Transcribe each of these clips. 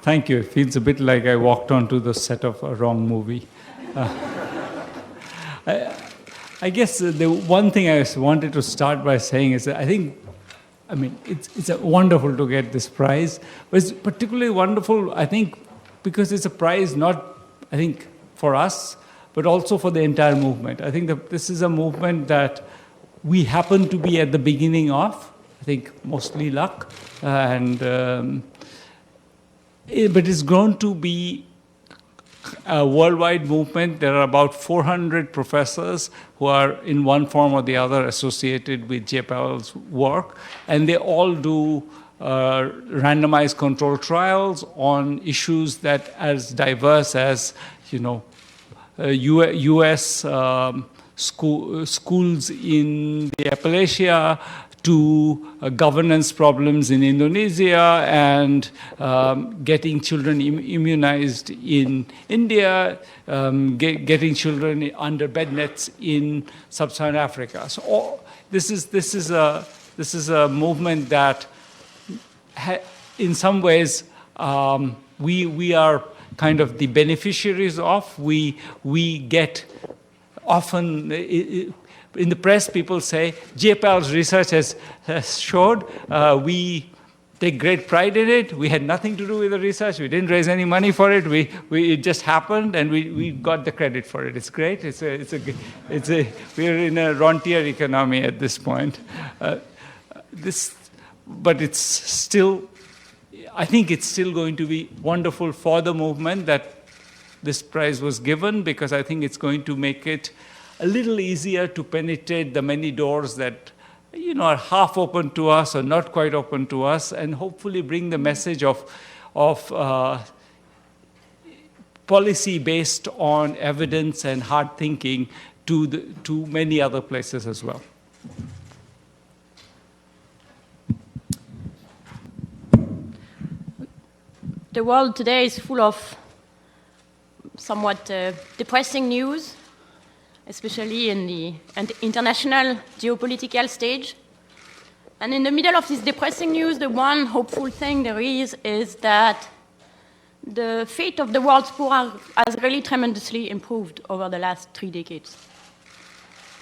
Thank you. It feels a bit like I walked onto the set of a wrong movie. I guess the one thing I wanted to start by saying is that I mean, it's wonderful to get this prize, but it's particularly wonderful, I think, because it's a prize not, I think, for us, but also for the entire movement. I think that this is a movement that we happen to be at the beginning of, I think mostly luck, but it's grown to be a worldwide movement. There are about 400 professors who are in one form or the other associated with J. Powell's work, and they all do randomized control trials on issues that as diverse as, U.S. Schools in the Appalachia, to governance problems in Indonesia, and getting children immunized in India, getting children under bed nets in sub-Saharan Africa. So this is a movement that, in some ways, we are kind of the beneficiaries of. We get often. In the press, people say, J. Powell's research has showed, we take great pride in it. We had nothing to do with the research. We didn't raise any money for it. It just happened, and we got the credit for it. It's great. We're in a rentier economy at this point. But it's still, I think it's still going to be wonderful for the movement that this prize was given, because I think it's going to make it a little easier to penetrate the many doors that are half open to us or not quite open to us, and hopefully bring the message of policy based on evidence and hard thinking to many other places as well. The world today is full of somewhat depressing news, especially in the international geopolitical stage. And in the middle of this depressing news, the one hopeful thing there is that the fate of the world's poor has really tremendously improved over the last 3 decades.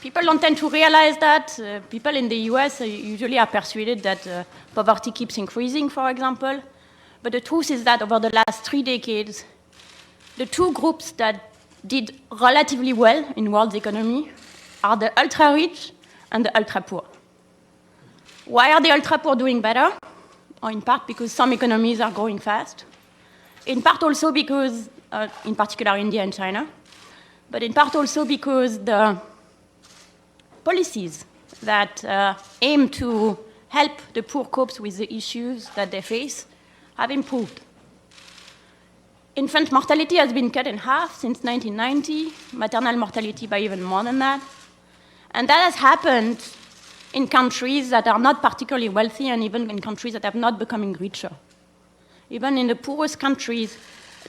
People don't tend to realize that. People in the US usually are persuaded that poverty keeps increasing, for example. But the truth is that over the last 3 decades, the two groups that did relatively well in world's economy are the ultra-rich and the ultra-poor. Why are the ultra-poor doing better? Or in part because some economies are growing fast. In part also because, in particular India and China, but in part also because the policies that aim to help the poor cope with the issues that they face have improved. Infant mortality has been cut in half since 1990, maternal mortality by even more than that. And that has happened in countries that are not particularly wealthy, and even in countries that have not becoming richer. Even in the poorest countries,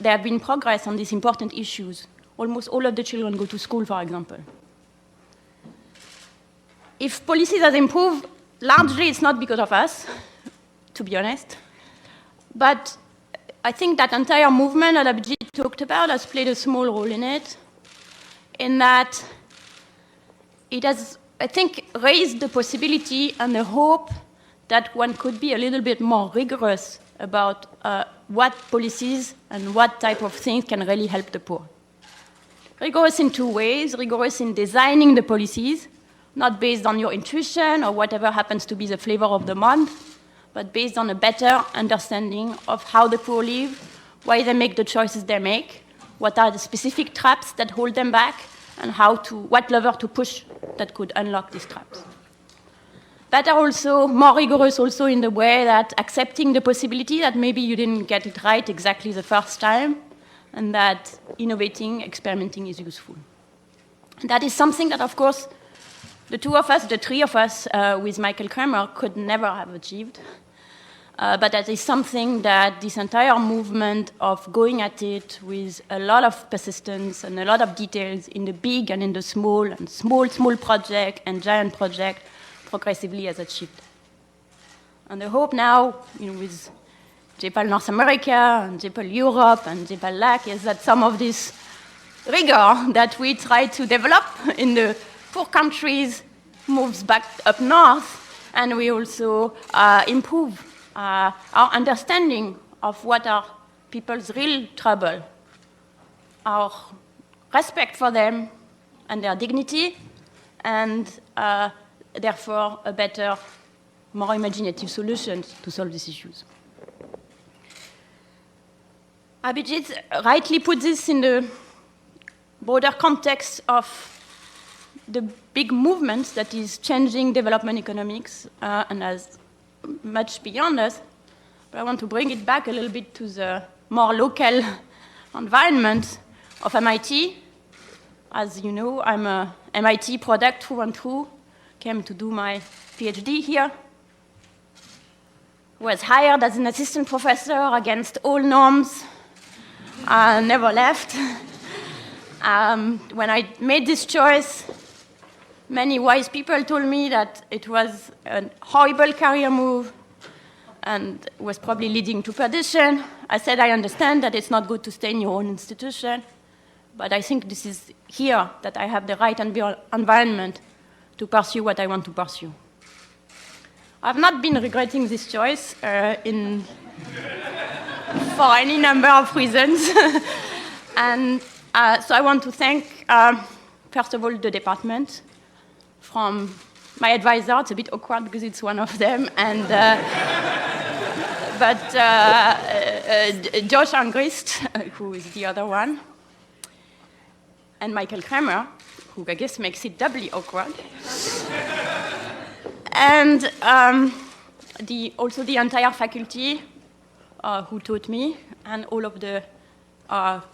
there have been progress on these important issues. Almost all of the children go to school, for example. If policies have improved, largely it's not because of us, to be honest. But I think that entire movement that Abhijit talked about has played a small role in it, in that it has, I think, raised the possibility and the hope that one could be a little bit more rigorous about what policies and what type of things can really help the poor. Rigorous in two ways: rigorous in designing the policies, not based on your intuition or whatever happens to be the flavor of the month, but based on a better understanding of how the poor live, why they make the choices they make, what are the specific traps that hold them back, and what lever to push that could unlock these traps. That are also more rigorous also in the way that accepting the possibility that maybe you didn't get it right exactly the first time, and that innovating, experimenting is useful. And that is something that, of course, the three of us with Michael Kremer could never have achieved. But that is something that this entire movement of going at it with a lot of persistence and a lot of details in the big and in the small, and small project and giant project progressively has achieved. And the hope now, with JPAL North America, and JPAL Europe, and JPAL LAC is that some of this rigor that we try to develop in the poor countries moves back up north, and we also improve our understanding of what are people's real trouble, our respect for them and their dignity, and therefore a better, more imaginative solution to solve these issues. Abhijit rightly put this in the broader context of the big movement that is changing development economics and as much beyond us. But I want to bring it back a little bit to the more local environment of MIT. As you know, I'm a MIT product through and through, came to do my PhD here, was hired as an assistant professor against all norms, never left. When I made this choice, many wise people told me that it was a horrible career move and was probably leading to perdition. I said, I understand that it's not good to stay in your own institution, but I think this is here that I have the right environment to pursue what I want to pursue. I've not been regretting this choice for any number of reasons. And so I want to thank, first of all, the department. From my advisor, it's a bit awkward because it's one of them, and but Josh Angrist, who is the other one, and Michael Kremer, who I guess makes it doubly awkward, and also the entire faculty who taught me, and all of the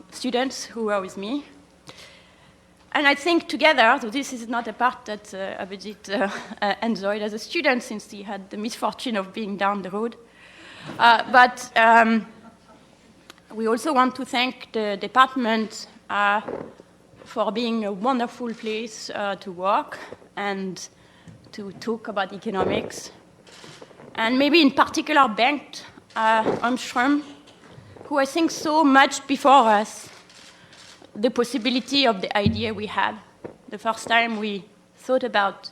students who were with me. And I think together, so this is not a part that Abhijit enjoyed as a student since he had the misfortune of being down the road. But we also want to thank the department for being a wonderful place to work and to talk about economics. And maybe in particular Bengt Armstrong, who I think so much before us the possibility of the idea we had. The first time we thought about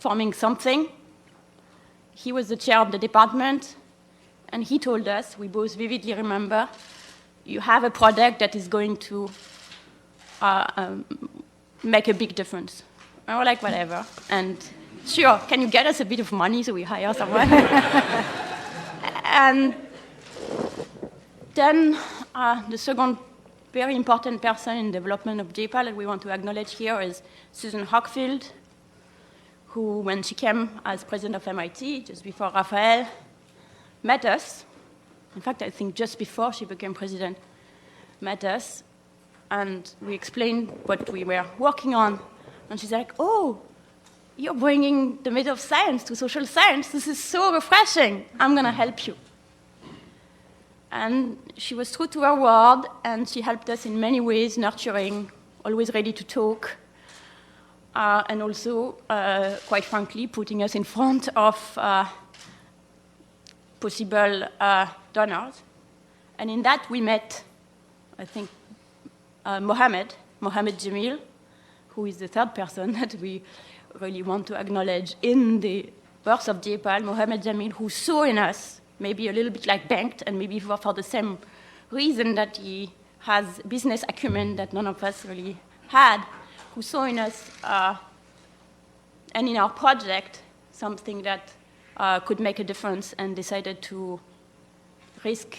forming something, he was the chair of the department, and he told us, we both vividly remember, you have a product that is going to make a big difference. And we're like, whatever. And sure, can you get us a bit of money so we hire someone? And then the second very important person in development of JPAL that we want to acknowledge here is Susan Hockfield, who, when she came as president of MIT, just before Raphael, met us. In fact, I think just before she became president, met us, and we explained what we were working on. And she's like, oh, you're bringing the method of science to social science. This is so refreshing. I'm going to help you. And she was true to her word, and she helped us in many ways, nurturing, always ready to talk, and also, quite frankly, putting us in front of possible donors. And in that, we met, I think, Mohammed Jamil, who is the third person that we really want to acknowledge in the birth of JPAL, Mohammed Jamil, who saw in us, maybe a little bit like Bengt, and maybe for the same reason that he has business acumen that none of us really had, who saw in us and in our project something that could make a difference, and decided to risk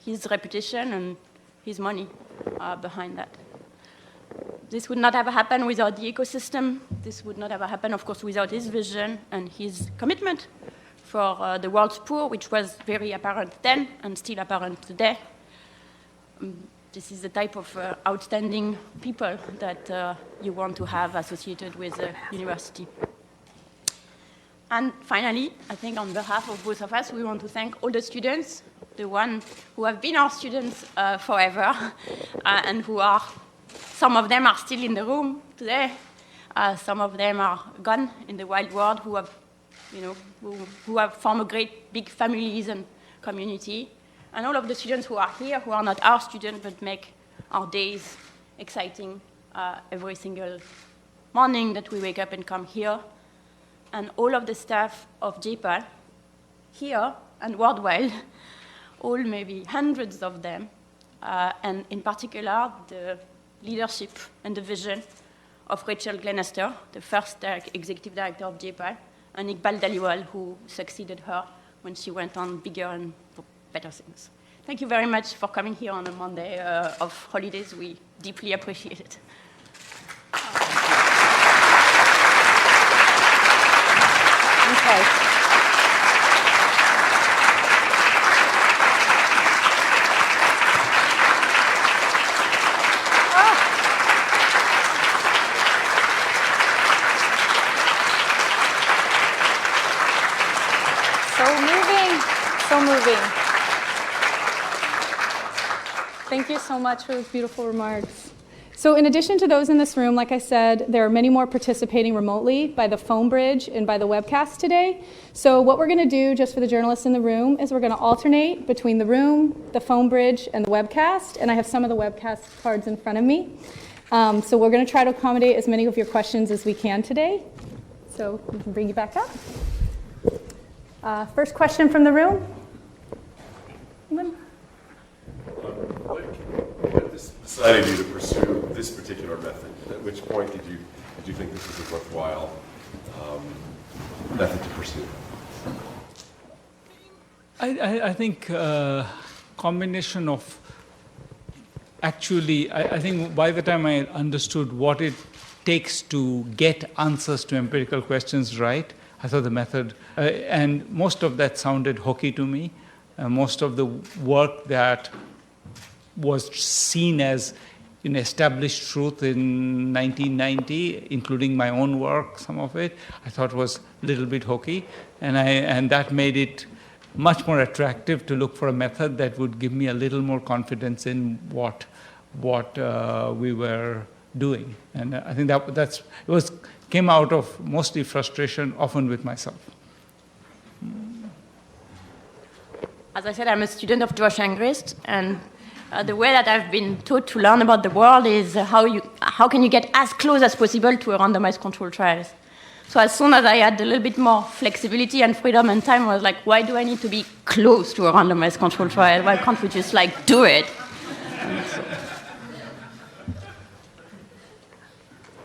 his reputation and his money behind that. This would not have happened without the ecosystem. This would not have happened, of course, without his vision and his commitment for the world's poor, which was very apparent then and still apparent today. This is the type of outstanding people that you want to have associated with a university. And finally, I think on behalf of both of us, we want to thank all the students, the ones who have been our students forever, and who are, some of them are still in the room today, some of them are gone in the wild world, who have, who have formed a great big families and community. and all of the students who are here, who are not our students, but make our days exciting every single morning that we wake up and come here, and all of the staff of JPAL here and worldwide, all maybe hundreds of them, and in particular, the leadership and the vision of Rachel Glenister, the first executive director of JPAL, and Iqbal Dhaliwal, who succeeded her when she went on bigger and better things. Thank you very much for coming here on a Monday of holidays. We deeply appreciate it. Okay. So moving. Thank you so much for those beautiful remarks. So in addition to those in this room, like I said, there are many more participating remotely by the phone bridge and by the webcast today. So what we're going to do, just for the journalists in the room, is we're going to alternate between the room, the phone bridge, and the webcast. And I have some of the webcast cards in front of me. So we're going to try to accommodate as many of your questions as we can today. So we can bring you back up. First question from the room. What decided you to pursue this particular method? At which point did you think this was a worthwhile method to pursue? I think combination of actually, I think by the time I understood what it takes to get answers to empirical questions right, I thought the method, and most of that sounded hokey to me. Most of the work that was seen as an established truth in 1990, including my own work, some of it, I thought was a little bit hokey. And that made it much more attractive to look for a method that would give me a little more confidence in what we were doing. And I think came out of mostly frustration, often with myself. As I said, I'm a student of Josh Angrist, and the way that I've been taught to learn about the world is how can you get as close as possible to a randomized controlled trials. So as soon as I had a little bit more flexibility and freedom and time, I was like, why do I need to be close to a randomized controlled trial? Why can't we just do it?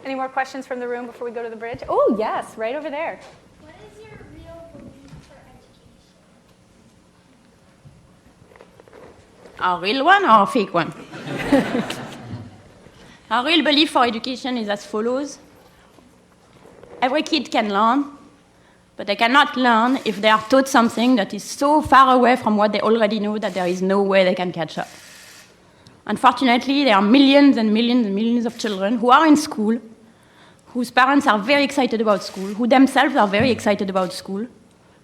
Any more questions from the room before we go to the bridge? Oh, yes, right over there. What is your real belief for education? A real one or a fake one? Our real belief for education is as follows. Every kid can learn, but they cannot learn if they are taught something that is so far away from what they already know that there is no way they can catch up. Unfortunately, there are millions and millions and millions of children who are in school, whose parents are very excited about school, who themselves are very excited about school,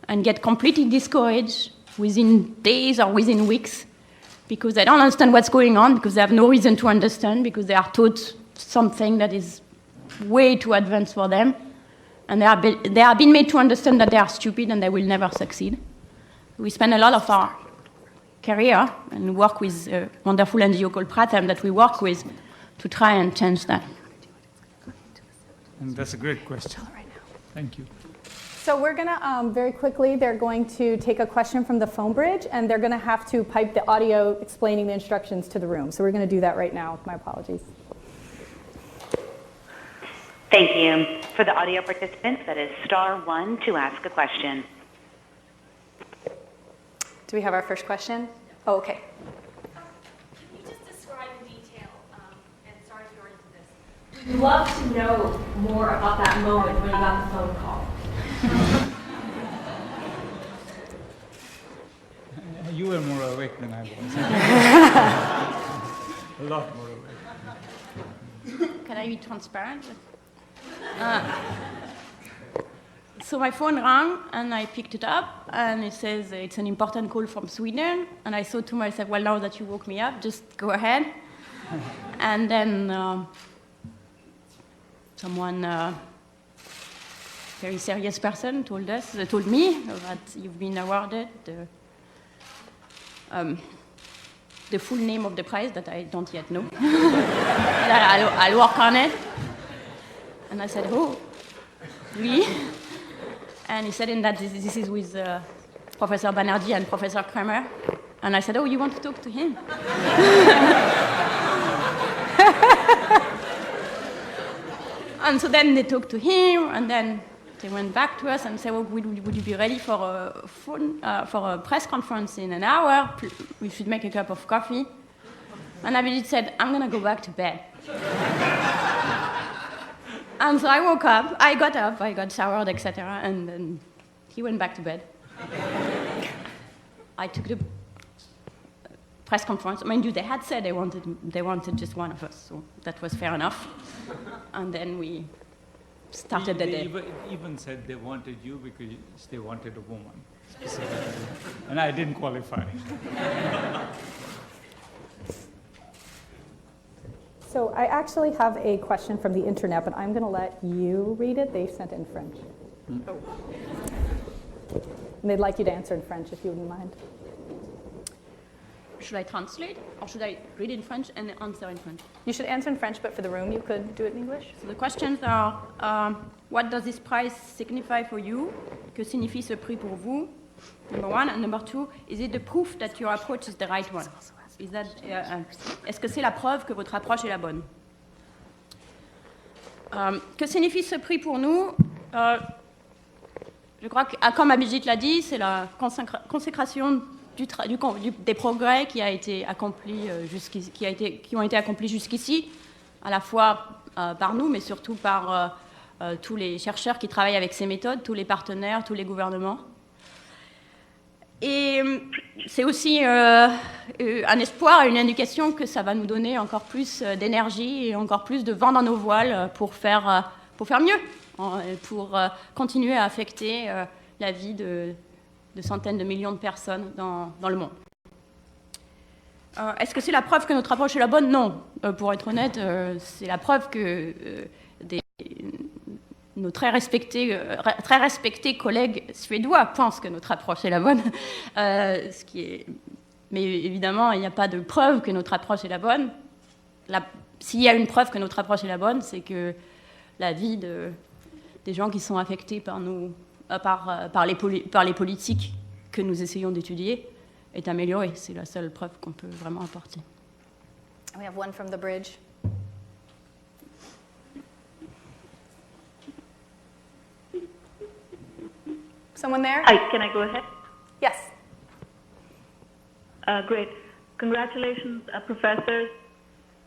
and get completely discouraged within days or within weeks because they don't understand what's going on, because they have no reason to understand, because they are taught something that is way too advanced for them, and they are being made to understand that they are stupid and they will never succeed. We spend a lot of our career and work with a wonderful NGO called Pratham that we work with to try and change that. And that's a great question. Thank you. So we're going to, very quickly, they're going to take a question from the phone bridge, and they're going to have to pipe the audio explaining the instructions to the room. So we're going to do that right now. My apologies. Thank you. For the audio participants, that is *1 to ask a question. Do we have our first question? Oh, okay. Can you just describe in detail, and sorry if you're into this, we'd love to know more about that moment when you got the phone call. You were more awake than I was. A lot more awake. Can I be transparent? So my phone rang, and I picked it up, and it says it's an important call from Sweden. And I thought to myself, well, now that you woke me up, just go ahead. And then someone, very serious person, told me that you've been awarded the full name of the prize that I don't yet know. I'll work on it. And I said, oh, really? And he said, that this is with Professor Banerjee and Professor Kremer. And I said, oh, you want to talk to him? And so then they talked to him, and then they went back to us and said, well, would you be ready for a press conference in an hour? We should make a cup of coffee. And Abhijit said, I'm going to go back to bed. And so I woke up, I got showered, etc., and then he went back to bed. I took the press conference. Mind you, they had said they wanted just one of us, so that was fair enough. And then we started the day. They even said they wanted you because they wanted a woman, specifically. And I didn't qualify. So I actually have a question from the internet, but I'm going to let you read it. They sent it in French. Oh. And they'd like you to answer in French, if you wouldn't mind. Should I translate, or should I read in French and answer in French? You should answer in French, but for the room, you could do it in English. So the questions are, what does this prize signify for you? Que signifie ce prix pour vous? Number one. And number two, is it the proof that your approach is the right one? Is that, est-ce que c'est la preuve que votre approche est la bonne? Que signifie ce prix pour nous? Je crois que, comme Abhijit l'a dit, c'est la consécration des progrès qui ont été accomplis jusqu'ici, à la fois par nous, mais surtout par tous les chercheurs qui travaillent avec ces méthodes, tous les partenaires, tous les gouvernements. Et c'est aussi un espoir, une indication que ça va nous donner encore plus d'énergie et encore plus de vent dans nos voiles pour faire mieux, pour continuer à affecter la vie de centaines de millions de personnes dans le monde. Est-ce que c'est la preuve que notre approche est la bonne? Non. Pour être honnête, c'est la preuve que nos très respectés collègues suédois pensent que notre approche est la bonne. Mais évidemment, il n'y a pas de preuve que notre approche est la bonne. S'il y a une preuve que notre approche est la bonne, c'est que la vie des gens qui sont affectés par les politiques que nous essayons d'étudier est améliorée. C'est la seule preuve qu'on peut vraiment apporter. We have one from the bridge. Someone there? Hi, can I go ahead? Yes. Great. Congratulations, professors.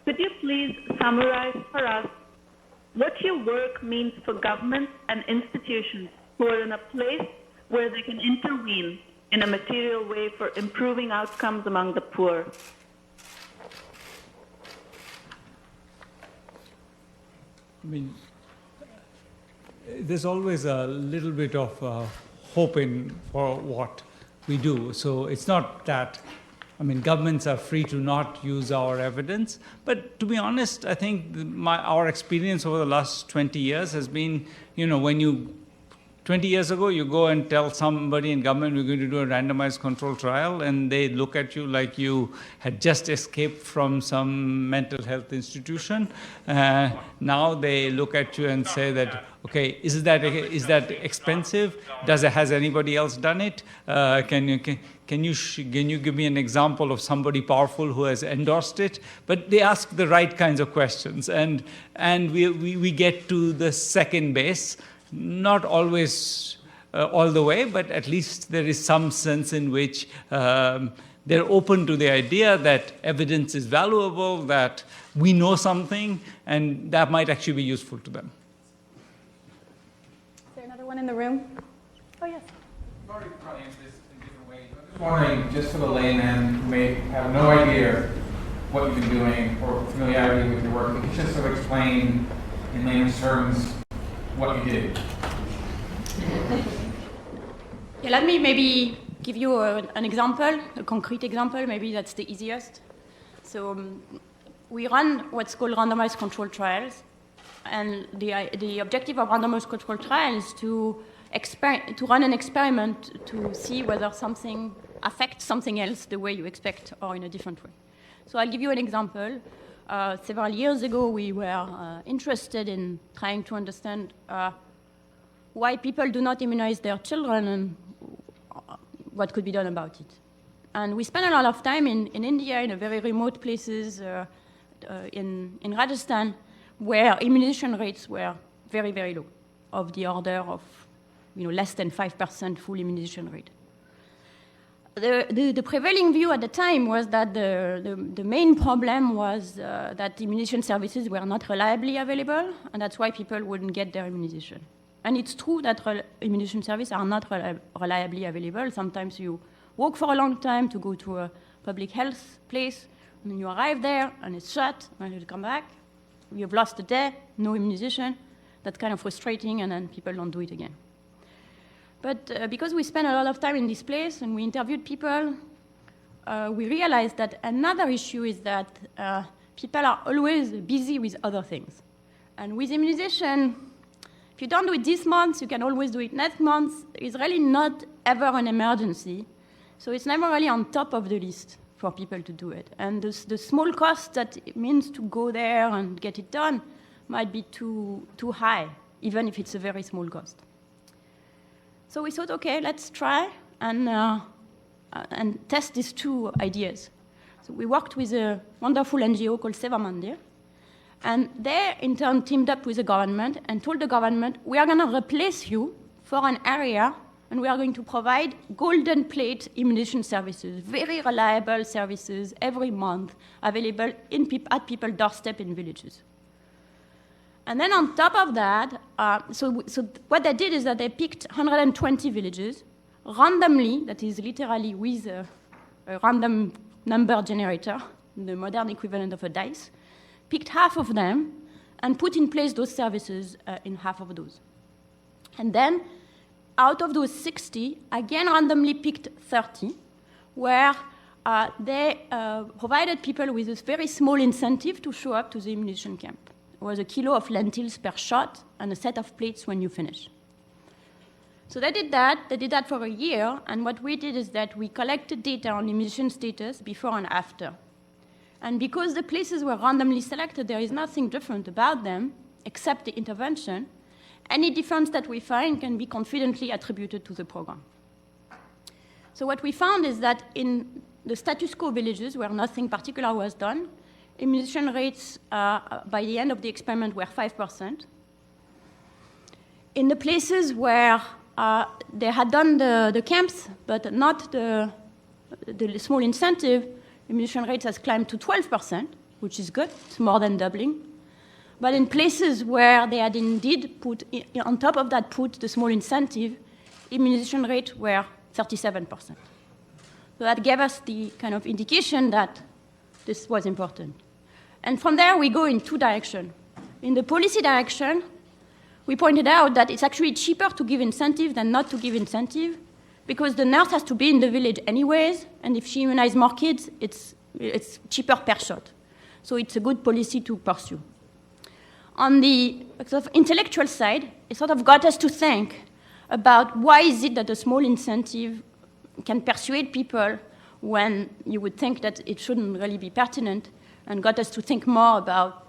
Could you please summarize for us what your work means for governments and institutions who are in a place where they can intervene in a material way for improving outcomes among the poor? I mean, there's always a little bit of hope for what we do. So it's not that, I mean, governments are free to not use our evidence. But to be honest, I think our experience over the last 20 years has been, when 20 years ago, you go and tell somebody in government, we're going to do a randomized control trial, and they look at you like you had just escaped from some mental health institution. Now they look at you and say that, okay, is that expensive? Has anybody else done it? Can you give me an example of somebody powerful who has endorsed it? But they ask the right kinds of questions, and we get to the second base. Not always all the way, but at least there is some sense in which they're open to the idea that evidence is valuable, that we know something, and that might actually be useful to them. Is there another one in the room? Oh, yes. Probably answer this in different ways. I'm just wondering, just for the layman who may have no idea what you've been doing or familiarity with your work, if you could just sort of explain in layman's terms what you did. Yeah, let me maybe give you an example, a concrete example. Maybe that's the easiest. So we run what's called randomized control trials, and the objective of randomized control trial is to run an experiment to see whether something affect something else the way you expect or in a different way. So I'll give you an example. Several years ago, we were interested in trying to understand why people do not immunize their children and what could be done about it. And we spent a lot of time in India, in very remote places, in Rajasthan, where immunization rates were very, very low, of the order of less than 5% full immunization rate. The prevailing view at the time was that the main problem was that immunization services were not reliably available, and that's why people wouldn't get their immunization. And it's true that immunization services are not reliably available. Sometimes you walk for a long time to go to a public health place, and then you arrive there, and it's shut, and you come back. You've lost a day, no immunization. That's kind of frustrating, and then people don't do it again. But because we spent a lot of time in this place and we interviewed people, we realized that another issue is that people are always busy with other things. And with immunization, if you don't do it this month, you can always do it next month. It's really not ever an emergency. So it's never really on top of the list for people to do it. And the small cost that it means to go there and get it done might be too high, even if it's a very small cost. So we thought, okay, let's try and test these two ideas. So we worked with a wonderful NGO called Seva Mandir, and they in turn teamed up with the government and told the government, we are going to replace you for an area, and we are going to provide golden plate immunization services, very reliable services every month, available at people's doorstep in villages. And then on top of that, so what they did is that they picked 120 villages randomly, that is literally with a random number generator, the modern equivalent of a dice, picked half of them and put in place those services in half of those. And then out of those 60, again randomly picked 30, where they provided people with this very small incentive to show up to the immunization camp. It was a kilo of lentils per shot and a set of plates when you finish. So they did that for a year, and what we did is that we collected data on immunization status before and after. And because the places were randomly selected, there is nothing different about them except the intervention. Any difference that we find can be confidently attributed to the program. So what we found is that in the status quo villages where nothing particular was done, immunization rates by the end of the experiment were 5%. In the places where they had done the camps, but not the small incentive, immunization rates has climbed to 12%, which is good. It's more than doubling. But in places where they had indeed put, on top of that, put the small incentive, immunization rates were 37%. So that gave us the kind of indication that this was important. And from there, we go in two directions. In the policy direction, we pointed out that it's actually cheaper to give incentive than not to give incentive, because the nurse has to be in the village anyways, and if she immunizes more kids, it's cheaper per shot. So it's a good policy to pursue. On the sort of intellectual side, it sort of got us to think about why is it that a small incentive can persuade people when you would think that it shouldn't really be pertinent, and got us to think more about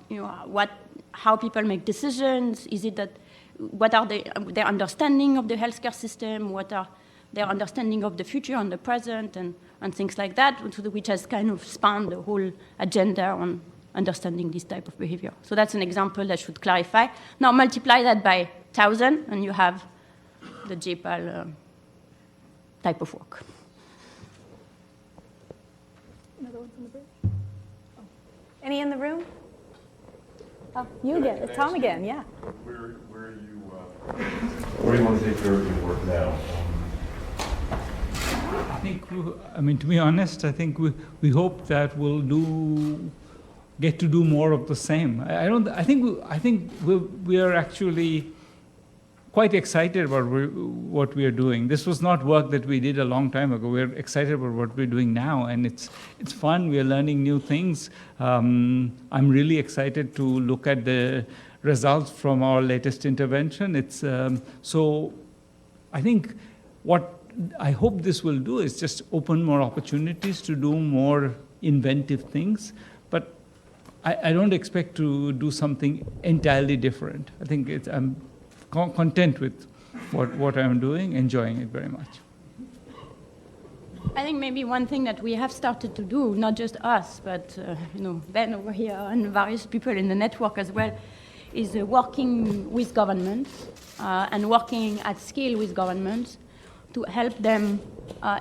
how people make decisions. Is it that what are their understanding of the healthcare system? What are their understanding of the future and the present, and things like that, which has kind of spanned the whole agenda on understanding this type of behavior. So that's an example that should clarify. Now multiply that by 1,000, and you have the JPAL type of work. Another one from the bridge? Oh. Any in the room? Oh, you again. It's Tom again, yeah. Where do you want to take your work now? I think, to be honest, I think we hope that we'll get to do more of the same. I think we are actually quite excited about what we are doing. This was not work that we did a long time ago. We're excited about what we're doing now, and it's fun. We are learning new things. I'm really excited to look at the results from our latest intervention. So I think what I hope this will do is just open more opportunities to do more inventive things. But I don't expect to do something entirely different. I think I'm content with what I'm doing, enjoying it very much. I think maybe one thing that we have started to do, not just us, but Ben over here and various people in the network as well, is working with governments and working at scale with governments to help them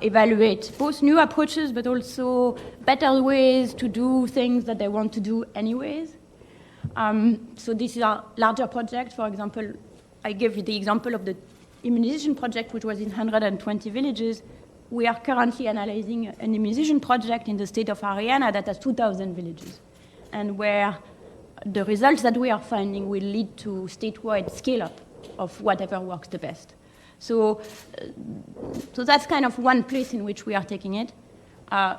evaluate both new approaches but also better ways to do things that they want to do anyways. So this is a larger project. For example, I gave you the example of the immunization project, which was in 120 villages. We are currently analyzing an immunization project in the state of Haryana that has 2,000 villages, and where the results that we are finding will lead to statewide scale-up of whatever works the best. So that's kind of one place in which we are taking it,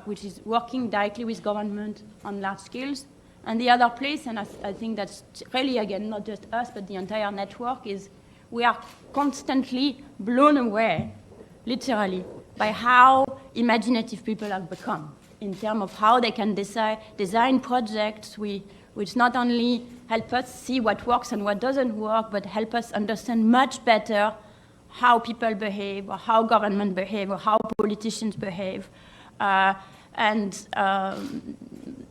which is working directly with government on large scales. And the other place, and I think that's really, again, not just us, but the entire network, is we are constantly blown away, literally, by how imaginative people have become in terms of how they can design projects which not only help us see what works and what doesn't work, but help us understand much better how people behave, or how government behave, or how politicians behave,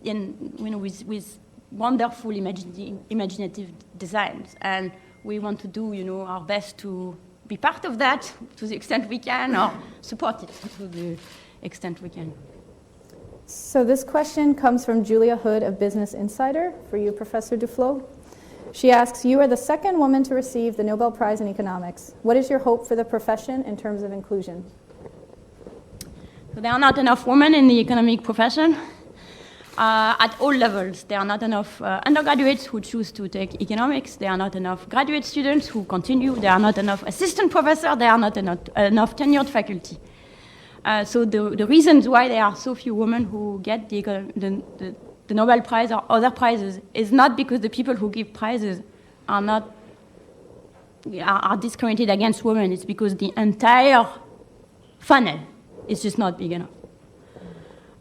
with wonderful imaginative designs. And we want to do, our best to be part of that to the extent we can, or support it to the extent we can. So this question comes from Julia Hood of Business Insider for you, Professor Duflo. She asks, you are the second woman to receive the Nobel Prize in economics. What is your hope for the profession in terms of inclusion? So there are not enough women in the economic profession at all levels. There are not enough undergraduates who choose to take economics. There are not enough graduate students who continue. There are not enough assistant professors. There are not enough tenured faculty. So the reasons why there are so few women who get the Nobel Prize or other prizes is not because the people who give prizes are discriminated against women. It's because the entire funnel is just not big enough.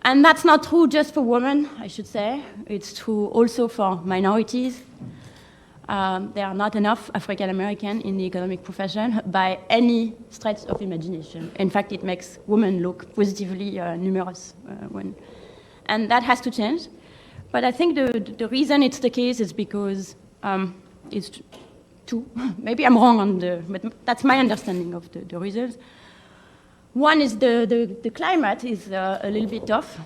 And that's not true just for women, I should say. It's true also for minorities. There are not enough African American in the economic profession by any stretch of imagination. In fact, it makes women look positively numerous. And that has to change. But I think the reason it's the case is because it's two. Maybe I'm wrong but that's my understanding of the reasons. One is the climate is a little bit tough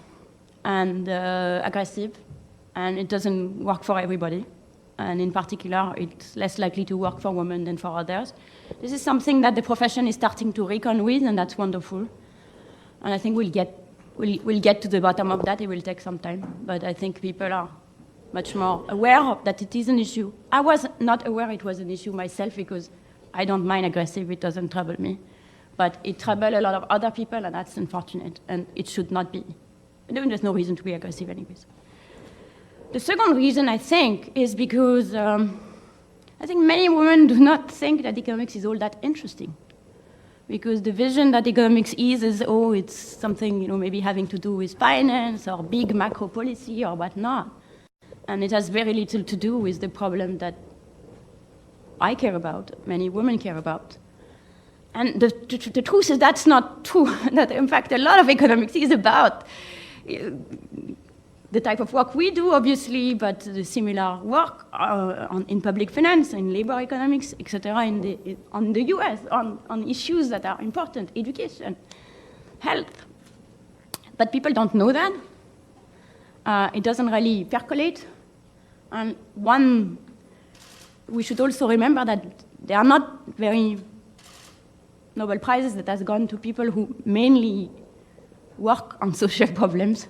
and aggressive, and it doesn't work for everybody. And in particular, it's less likely to work for women than for others. This is something that the profession is starting to reckon with, and that's wonderful. And I think we'll get to the bottom of that. It will take some time, but I think people are much more aware that it is an issue. I was not aware it was an issue myself because I don't mind aggressive, it doesn't trouble me. But it troubles a lot of other people, and that's unfortunate, and it should not be. There's no reason to be aggressive anyways. The second reason, I think, is because I think many women do not think that economics is all that interesting. Because the vision that economics is it's something, maybe having to do with finance or big macro policy or whatnot. And it has very little to do with the problem that I care about, many women care about. And the truth is that's not true. That, in fact, a lot of economics is about the type of work we do, obviously, but the similar work in public finance, in labor economics, etc., on the US, on issues that are important, education, health. But people don't know that. It doesn't really percolate. And we should also remember that there are not very Nobel Prizes that has gone to people who mainly work on social problems.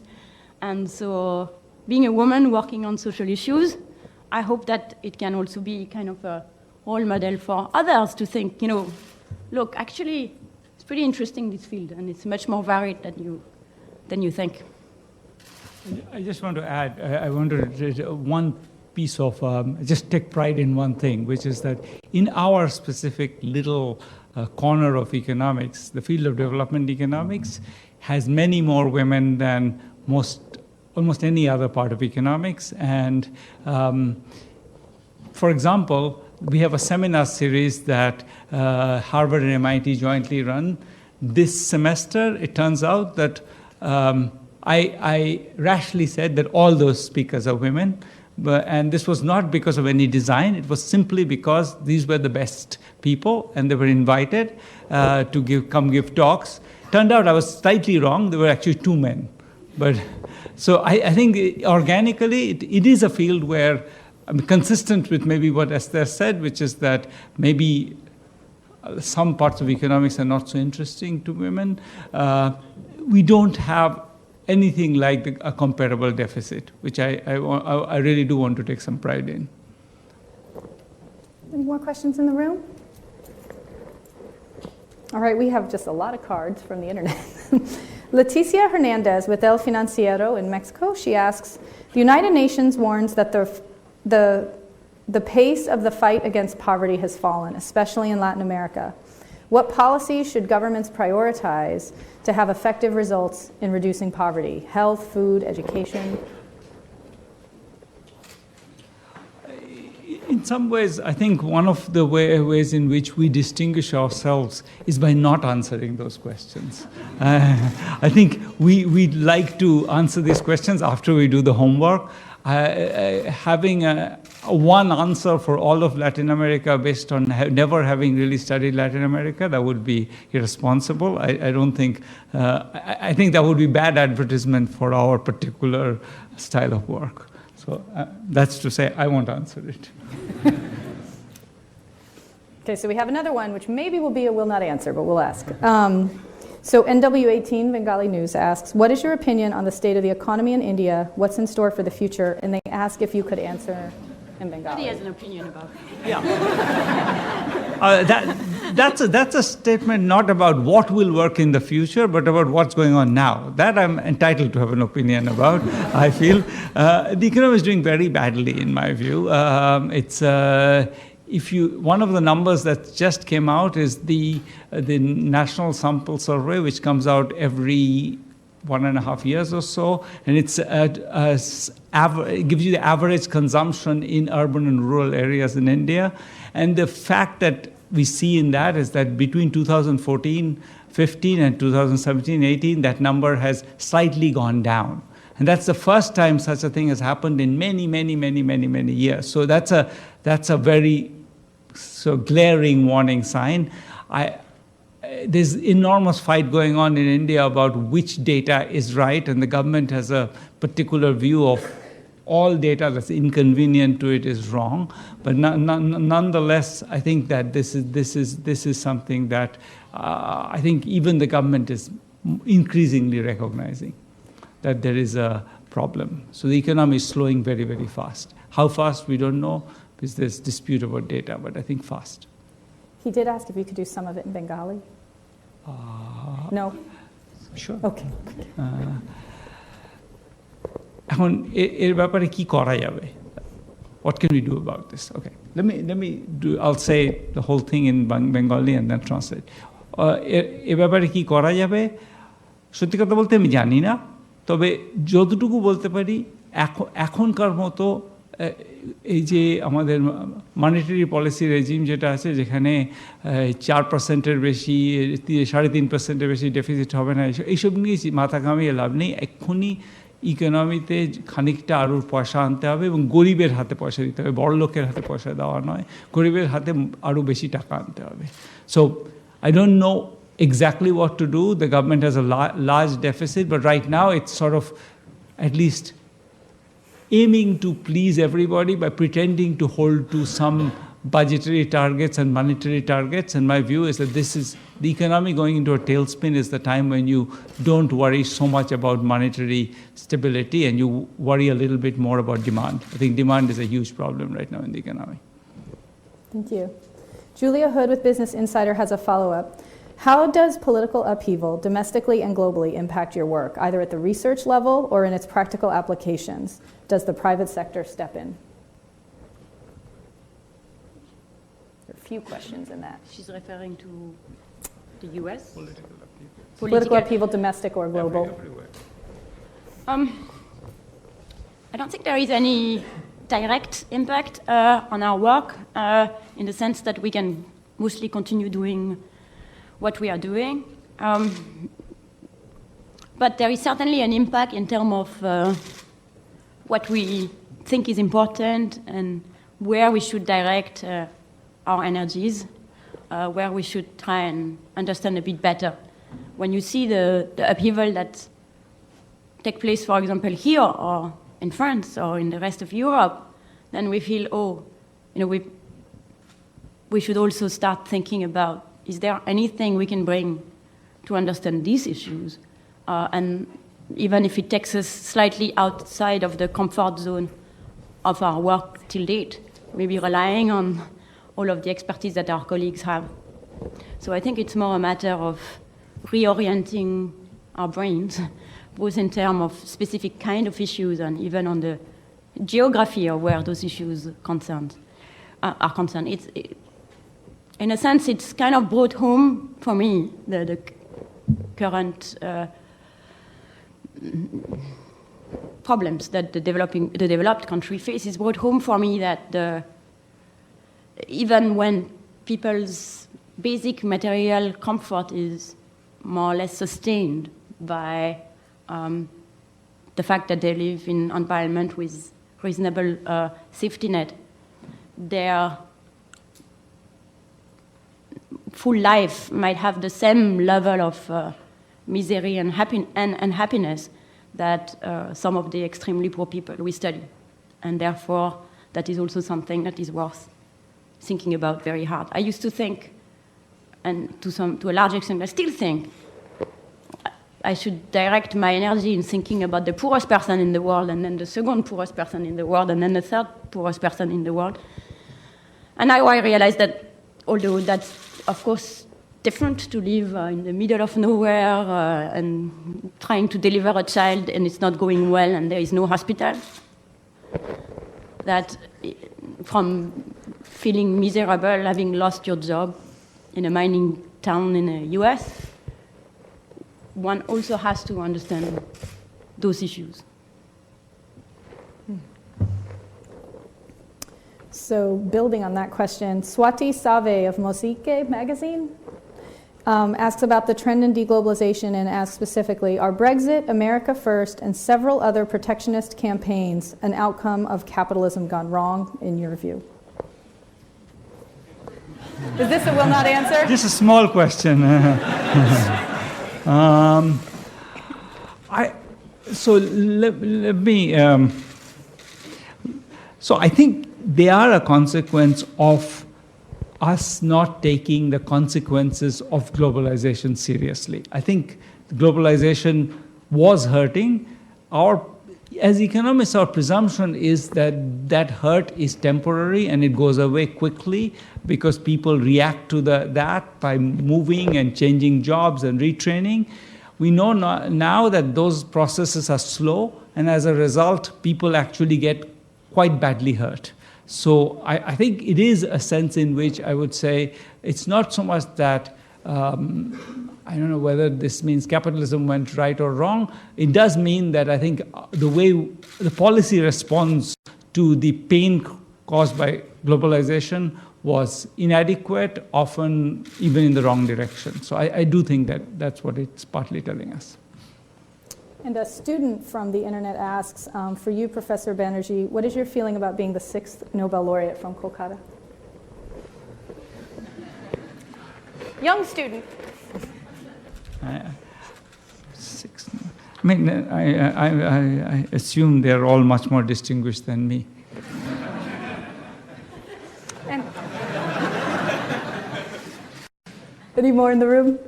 And so being a woman working on social issues, I hope that it can also be kind of a role model for others to think, look, actually, it's pretty interesting, this field, and it's much more varied than you think. I just want to add, I want to one piece of, just take pride in one thing, which is that in our specific little corner of economics, the field of development economics, has many more women than almost any other part of economics. And for example, we have a seminar series that Harvard and MIT jointly run. This semester, it turns out that I rashly said that all those speakers are women. And this was not because of any design. It was simply because these were the best people, and they were invited to come give talks. Turned out I was slightly wrong. There were actually 2 men. But so I think organically it is a field where I'm consistent with maybe what Esther said, which is that maybe some parts of economics are not so interesting to women. We don't have anything like a comparable deficit, which I really do want to take some pride in. Any more questions in the room? All right, we have just a lot of cards from the internet. Leticia Hernandez with El Financiero in Mexico, she asks, the United Nations warns that the pace of the fight against poverty has fallen, especially in Latin America. What policies should governments prioritize to have effective results in reducing poverty? Health, food, education? In some ways, I think one of the ways in which we distinguish ourselves is by not answering those questions. I think we'd like to answer these questions after we do the homework. Having one answer for all of Latin America based on never having really studied Latin America, that would be irresponsible. I don't think, I think that would be bad advertisement for our particular style of work. So that's to say, I won't answer it. Okay, so we have another one, which maybe will be a will not answer, but we'll ask. So NW18 Bengali News asks, what is your opinion on the state of the economy in India? What's in store for the future? And they ask if you could answer in Bengali. He has an opinion about it. Yeah. That's a statement not about what will work in the future, but about what's going on now. That I'm entitled to have an opinion about, I feel. The economy is doing very badly, in my view. One of the numbers that just came out is the National Sample Survey, which comes out every 1.5 years or so, and it gives you the average consumption in urban and rural areas in India. And the fact that we see in that is that between 2014-15 and 2017-18, that number has slightly gone down. And that's the first time such a thing has happened in many, many, many, many, many years. So that's a very glaring warning sign. There's enormous fight going on in India about which data is right, and the government has a particular view of all data that's inconvenient to it is wrong. But nonetheless, I think that this is something that I think even the government is increasingly recognizing that there is a problem. So the economy is slowing very, very fast. How fast, we don't know, because there's dispute about data, but I think fast. He did ask if you could do some of it in Bengali. No? Sure. Okay. এখন এর ব্যাপারে কি করা যাবে? What can we do about this? Okay, let me do. I'll say the whole thing in Bengali and then translate. এর ব্যাপারে কি করা যাবে? সত্যি কথা বলতে আমি জানি না, তবে যতটুকু বলতে পারি এখনকার মতো এই যে আমাদের মনিটারি পলিসি রেজিম যেটা আছে, যেখানে 4%-এর বেশি 3.5%-এর বেশি ডেফিসিট হবে না, এইসব নিয়ে মাথা ঘামিয়ে লাভ নেই। এক্ষুনি ইকোনমিতে খানিকটা আরও পয়সা আনতে হবে এবং গরিবের হাতে পয়সা দিতে হবে, বড় লোকের হাতে পয়সা দেওয়া নয়, গরিবের হাতে আরও বেশি টাকা আনতে হবে। So I don't know exactly what to do. The government has a large deficit, but right now it's sort of at least aiming to please everybody by pretending to hold to some budgetary targets and monetary targets. And my view is that the economy going into a tailspin is the time when you don't worry so much about monetary stability and you worry a little bit more about demand. I think demand is a huge problem right now in the economy. Thank you. Julia Hood with Business Insider has a follow-up. How does political upheaval, domestically and globally, impact your work, either at the research level or in its practical applications? Does the private sector step in? few questions in that. She's referring to the US? Political upheaval, domestic or global? Everywhere. I don't think there is any direct impact on our work in the sense that we can mostly continue doing what we are doing. But there is certainly an impact in terms of what we think is important and where we should direct our energies, where we should try and understand a bit better. When you see the upheaval that take place, for example, here or in France or in the rest of Europe, then we feel, we should also start thinking about, is there anything we can bring to understand these issues? And even if it takes us slightly outside of the comfort zone of our work till date, maybe relying on all of the expertise that our colleagues have. So I think it's more a matter of reorienting our brains, both in terms of specific kind of issues and even on the geography of where those issues are concerned. In a sense, it's kind of brought home for me the current problems that the developed country faces. Brought home for me that even when people's basic material comfort is more or less sustained by the fact that they live in an environment with reasonable safety net, their full life might have the same level of misery and happiness that some of the extremely poor people we study. And therefore, that is also something that is worth thinking about very hard. I used to think, and to a large extent I still think, I should direct my energy in thinking about the poorest person in the world, and then the second poorest person in the world, and then the third poorest person in the world. And now I realize that although that's, of course, different to live in the middle of nowhere and trying to deliver a child and it's not going well and there is no hospital, that from feeling miserable, having lost your job in a mining town in the US, one also has to understand those issues. So building on that question, Swati Save of Mosike magazine asks about the trend in deglobalization and asks specifically, are Brexit, America First, and several other protectionist campaigns an outcome of capitalism gone wrong, in your view? Is this a will not answer? Just a small question. So I think they are a consequence of us not taking the consequences of globalization seriously. I think globalization was hurting. As economists, our presumption is that that hurt is temporary and it goes away quickly because people react to that by moving and changing jobs and retraining. We know now that those processes are slow, and as a result, people actually get quite badly hurt. So I think it is a sense in which I would say it's not so much that, I don't know whether this means capitalism went right or wrong. It does mean that I think the way the policy response to the pain caused by globalization was inadequate, often even in the wrong direction. So I do think that that's what it's partly telling us. And a student from the internet asks, for you, Professor Banerjee, what is your feeling about being the 6th Nobel laureate from Kolkata? Young student. I assume they're all much more distinguished than me. And any more in the room?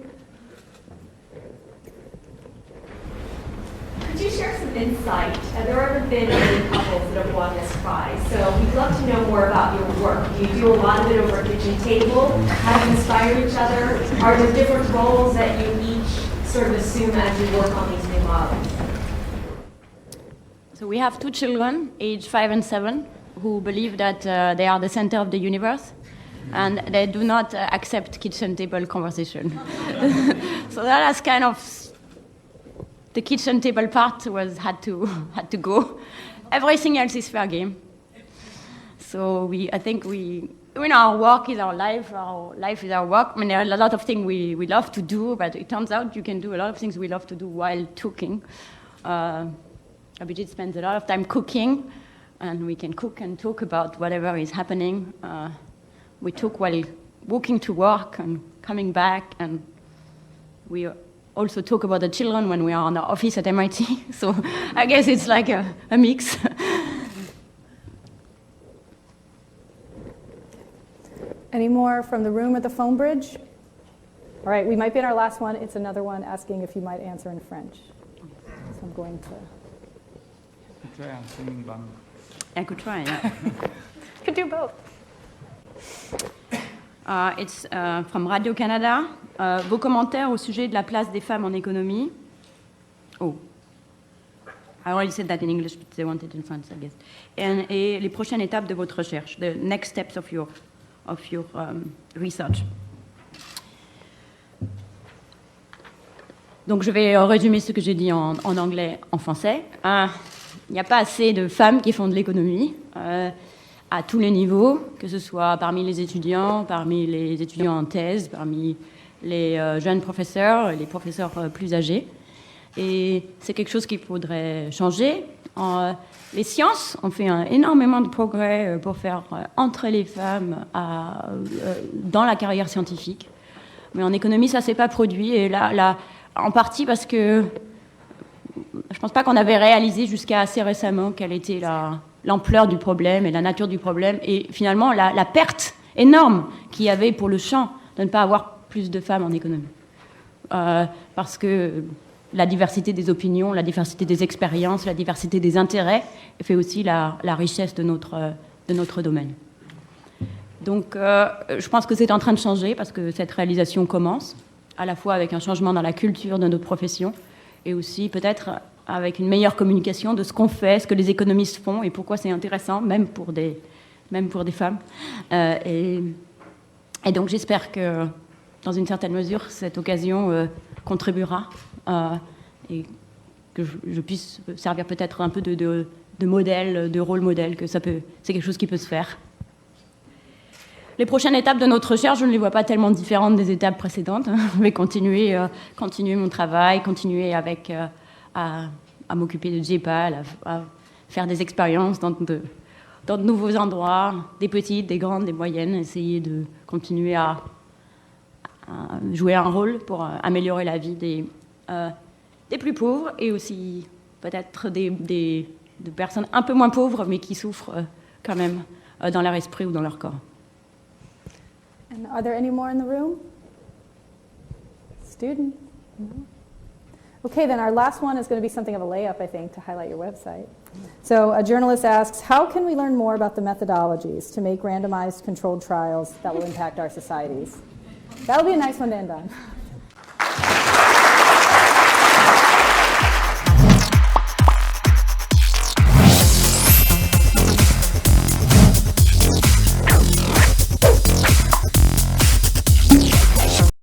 Could you share some insight? There haven't been many couples that have won this prize, so we'd love to know more about your work. Do you do a lot of it over a kitchen table? How do you inspire each other? Are there different roles that you each sort of assume as you work on these new models? So we have two children, aged 5 and 7, who believe that they are the center of the universe. and they do not accept kitchen table conversation. So that is kind of, the kitchen table part had to go. Everything else is fair game. So I think our work is our life is our work. I mean, there are a lot of things we love to do, but it turns out you can do a lot of things we love to do while talking. Abhijit spends a lot of time cooking, and we can cook and talk about whatever is happening. We talk while walking to work and coming back, and we also talk about the children when we are in our office at MIT. So I guess it's like a mix. Any more from the room or the phone bridge? All right, we might be in our last one. It's another one asking if you might answer in French. So I'm going to... I could try, yeah. Could do both. It's from Radio-Canada. Vos commentaires au sujet de la place des femmes en économie. Oh. I already said that in English, but they wanted it in French, I guess. Et les prochaines étapes de votre recherche, the next steps of your research. Donc je vais résumer ce que j'ai dit en anglais, en français. Il n'y a pas assez de femmes qui font de l'économie à tous les niveaux, que ce soit parmi les étudiants en thèse, parmi les jeunes professeurs, les professeurs plus âgés. Et c'est quelque chose qu'il faudrait changer. Les sciences ont fait énormément de progrès pour faire entrer les femmes dans la carrière scientifique. Mais en économie, ça ne s'est pas produit. Et là, en partie parce que je ne pense pas qu'on avait réalisé jusqu'à assez récemment quelle était l'ampleur du problème et la nature du problème. Et finalement, la perte énorme qu'il y avait pour le champ de ne pas avoir plus de femmes en économie. Parce que la diversité des opinions, la diversité des expériences, la diversité des intérêts fait aussi la richesse de notre domaine. Donc, je pense que c'est en train de changer parce que cette réalisation commence, à la fois avec un changement dans la culture de notre profession et aussi peut-être avec une meilleure communication de ce qu'on fait, ce que les économistes font et pourquoi c'est intéressant, même pour des femmes. Et donc, j'espère que, dans une certaine mesure, cette occasion contribuera et que je puisse servir peut-être un peu de modèle, de rôle modèle, que c'est quelque chose qui peut se faire. Les prochaines étapes de notre recherche, je ne les vois pas tellement différentes des étapes précédentes. Je vais continuer mon travail, continuer à m'occuper de JPAL, à faire des expériences dans de nouveaux endroits, des petites, des grandes, des moyennes, essayer de continuer à jouer un rôle pour améliorer la vie des plus pauvres et aussi peut-être de personnes un peu moins pauvres mais qui souffrent quand même dans leur esprit ou dans leur corps. And are there any more in the room? Student? No? Okay, then our last one is going to be something of a layup, I think, to highlight your website. So a journalist asks, how can we learn more about the methodologies to make randomized controlled trials that will impact our societies? That'll be a nice one to end on.